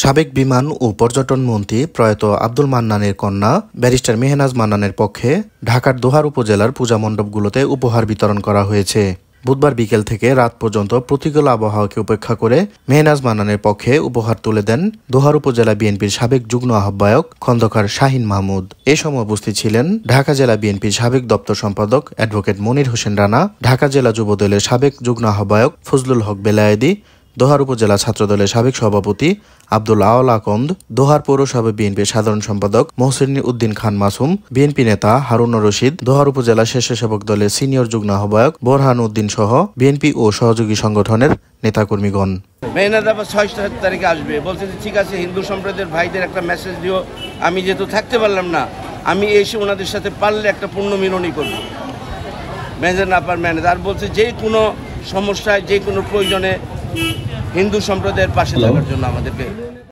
সাবেক বিমান ও পর্যটন মন্ত্রী প্রয়াত আব্দুল মান্নানের কন্যা ব্যারিস্টার মেহনাজ মান্নানের পক্ষে ঢাকার দোহার উপজেলার পূজা মণ্ডপগুলোতে উপহার বিতরণ করা হয়েছে। বুধবার বিকেল থেকে রাত পর্যন্ত প্রতিকূল আবহাওয়াকে উপেক্ষা করে মেহনাজ মান্নানের পক্ষে উপহার তুলে দেন দোহার উপজেলা বিএনপির সাবেক যুগ্ম আহ্বায়ক খন্দকার শাহিন মাহমুদ। এ সময় উপস্থিত ছিলেন ঢাকা জেলা বিএনপির সাবেক দপ্তর সম্পাদক অ্যাডভোকেট মনির হোসেন রানা, ঢাকা জেলা যুবদলের সাবেক যুগ্ম আহ্বায়ক ফজলুল হক বেলায়েদি, দোহার উপজেলা ছাত্রদলের সাবেক সভাপতি আব্দুল আওয়াল আকন্দ, দোহার পৌরসভা বিএনপির সাধারণ সম্পাদক মহসিন উদ্দিন খান মাসুম, বিএনপি নেতা হারুন রশিদ, দোহার উপজেলা স্বেচ্ছাসেবক দলের সিনিয়র যুগ্ম আহ্বায়ক বোরহান উদ্দিন সহ বিএনপি ও সহযোগী সংগঠনের নেতাকর্মীগণ। মেহনাজ আবার 6 তারিখে আসবে বলছে যে ঠিক আছে, হিন্দু সম্প্রদায়ের ভাইদের একটা মেসেজ দিও। আমি যেহেতু থাকতে পারলাম না, আমি এসে ওনাদের সাথে পারলে একটা পূর্ণ মিলনই করব। মেহনাজ আপার মেহনাজ আর বলছে যে কোনো সমস্যায় যে কোনো প্রয়োজনে হিন্দু সম্প্রদায়ের পাশে থাকার জন্য আমাদেরকে